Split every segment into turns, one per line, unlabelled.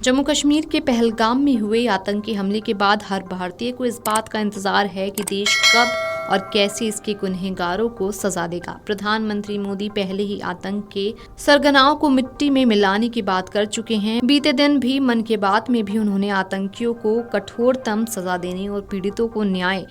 जम्मू कश्मीर के पहलगाम में हुए आतंकी हमले के बाद हर भारतीय को इस बात का इंतजार है कि देश कब और कैसे इसके गुनहगारों को सजा देगा। प्रधानमंत्री मोदी पहले ही आतंक के सरगनाओं को मिट्टी में मिलाने की बात कर चुके हैं। बीते दिन भी मन की बात में भी उन्होंने आतंकियों को कठोरतम सजा देने और पीड़ितों को न्याय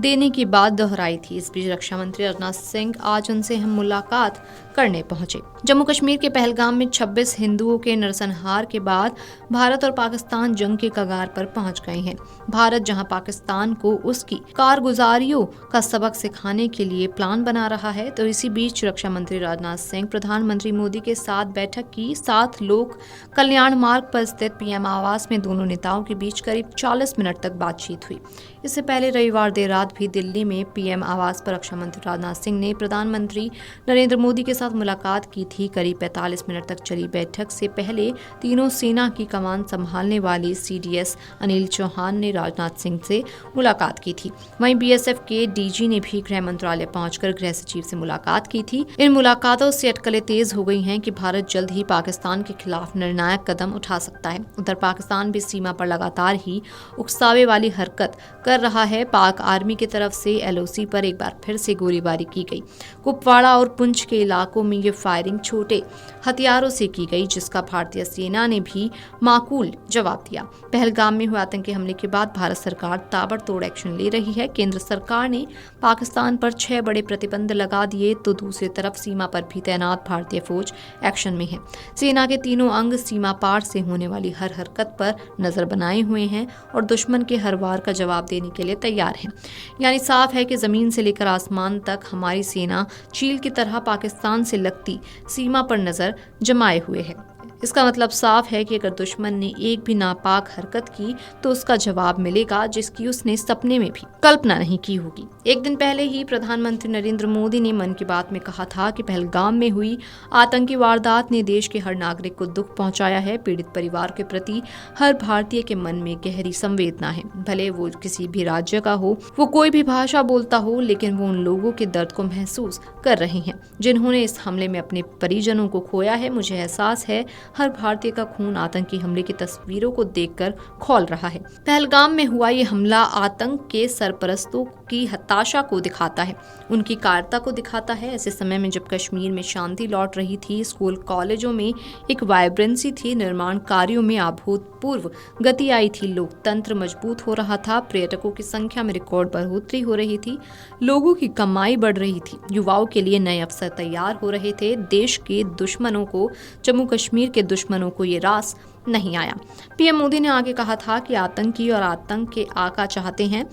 देने की बात दोहराई थी। इस बीच रक्षा मंत्री राजनाथ सिंह आज उनसे हम मुलाकात करने पहुंचे। जम्मू कश्मीर के पहलगाम में 26 हिंदुओं के नरसंहार के बाद भारत और पाकिस्तान जंग के कगार पर पहुंच गए हैं। भारत जहां पाकिस्तान को उसकी कारगुजारियों का सबक सिखाने के लिए प्लान बना रहा है, तो इसी बीच रक्षा मंत्री राजनाथ सिंह प्रधानमंत्री मोदी के साथ बैठक की। 7 लोक कल्याण मार्ग पर स्थित पीएम आवास में दोनों नेताओं के बीच करीब 40 मिनट तक बातचीत हुई। इससे पहले रविवार देर रात भी दिल्ली में पीएम आवास पर रक्षा मंत्री राजनाथ सिंह ने प्रधानमंत्री नरेंद्र मोदी के साथ मुलाकात की थी। करीब 45 मिनट तक चली बैठक से पहले तीनों सेना की कमान संभालने वाले सीडीएस अनिल चौहान ने राजनाथ सिंह से मुलाकात की थी। वहीं बीएसएफ के डीजी ने भी गृह मंत्रालय पहुंचकर गृह सचिव से मुलाकात की थी। इन मुलाकातों से अटकलें तेज हो गई हैं कि भारत जल्द ही पाकिस्तान के खिलाफ निर्णायक कदम उठा सकता है। उधर पाकिस्तान भी सीमा पर लगातार ही उकसावे वाली हरकत कर रहा है। पाक आर्मी की तरफ से एलओसी पर एक बार फिर से गोलीबारी की गई। कुपवाड़ा और पुंछ के इलाकों में ये फायरिंग छोटे हथियारों से की गई, जिसका भारतीय सेना ने भी माकूल जवाब दिया। पहलगाम में हुए आतंकी हमले के बाद भारत सरकार ताबड़तोड़ एक्शन ले रही है। केंद्र सरकार ने पाकिस्तान पर 6 बड़े प्रतिबंध लगा दिए, तो दूसरी तरफ सीमा पर भी तैनात भारतीय फौज एक्शन में है। सेना के तीनों अंग सीमा पार से होने वाली हर हरकत पर नजर बनाए हुए हैं और दुश्मन के हर वार का जवाब देने के लिए तैयार है। यानी साफ है कि जमीन से लेकर आसमान तक हमारी सेना चील की तरह पाकिस्तान से लगती सीमा पर नजर जमाए हुए है। इसका मतलब साफ है कि अगर दुश्मन ने एक भी नापाक हरकत की तो उसका जवाब मिलेगा, जिसकी उसने सपने में भी कल्पना नहीं की होगी। एक दिन पहले ही प्रधानमंत्री नरेंद्र मोदी ने मन की बात में कहा था कि पहलगाम में हुई आतंकी वारदात ने देश के हर नागरिक को दुख पहुंचाया है। पीड़ित परिवार के प्रति हर भारतीय के मन में गहरी संवेदना है। भले वो किसी भी राज्य का हो, वो कोई भी भाषा बोलता हो, लेकिन वो उन लोगों के दर्द को महसूस कर रहे हैं जिन्होंने इस हमले में अपने परिजनों को खोया है। मुझे एहसास है हर भारतीय का खून आतंकी हमले की तस्वीरों को देखकर खौल रहा है। पहलगाम में हुआ ये हमला आतंक के सरपरस्तों की हताशा को दिखाता है, उनकी कायरता को दिखाता है। ऐसे समय में जब कश्मीर में शांति लौट रही थी, स्कूल कॉलेजों में एक वाइब्रेंसी थी, निर्माण कार्यों में अभूतपूर्व गति आई थी, लोकतंत्र मजबूत हो रहा था, पर्यटकों की संख्या में रिकॉर्ड बढ़ोतरी हो रही थी, लोगों की कमाई बढ़ रही थी, युवाओं के लिए नए अवसर तैयार हो रहे थे। देश के दुश्मनों को, जम्मू कश्मीर के दुश्मनों को ये रास नहीं आया। पीएम मोदी ने आगे कहा था कि आतंकी और आतंक के आका चाहते हैं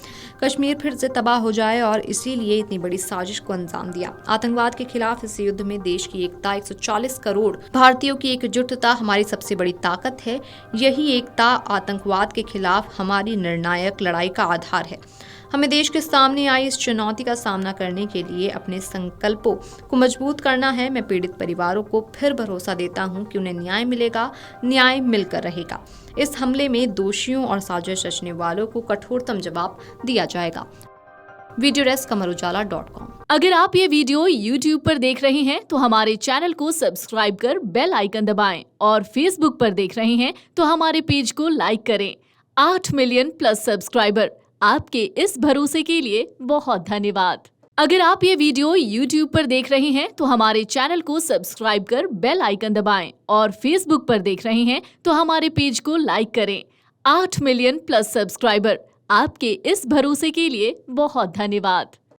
कश्मीर फिर से तबाह हो जाए और इसीलिए इतनी बड़ी साजिश को अंजाम दिया। आतंकवाद के खिलाफ इस युद्ध में देश की एकता, 140 करोड़ भारतीयों की एकजुटता हमारी सबसे बड़ी ताकत है। यही एकता आतंकवाद के खिलाफ हमारी निर्णायक लड़ाई का आधार है। हमें देश के सामने आई इस चुनौती का सामना करने के लिए अपने संकल्पों को मजबूत करना है। मैं पीड़ित परिवारों को फिर भरोसा देता हूं कि उन्हें न्याय मिलेगा, न्याय मिलकर रहेगा। इस हमले में दोषियों और साजिश रचने वालों को कठोरतम जवाब दिया जाएगा। वीडियो डेस्क कमरुजाला.com।
अगर आप ये वीडियो YouTube पर देख रहे हैं तो हमारे चैनल को सब्सक्राइब कर बेल आइकन दबाएं और Facebook पर देख रहे हैं तो हमारे पेज को लाइक करें। 8 मिलियन प्लस सब्सक्राइबर, आपके इस भरोसे के लिए बहुत धन्यवाद। अगर आप ये वीडियो YouTube पर देख रहे हैं तो हमारे चैनल को सब्सक्राइब कर बेल आइकन दबाएं और Facebook पर देख रहे हैं तो हमारे पेज को लाइक करें। 8 मिलियन प्लस सब्सक्राइबर, आपके इस भरोसे के लिए बहुत धन्यवाद।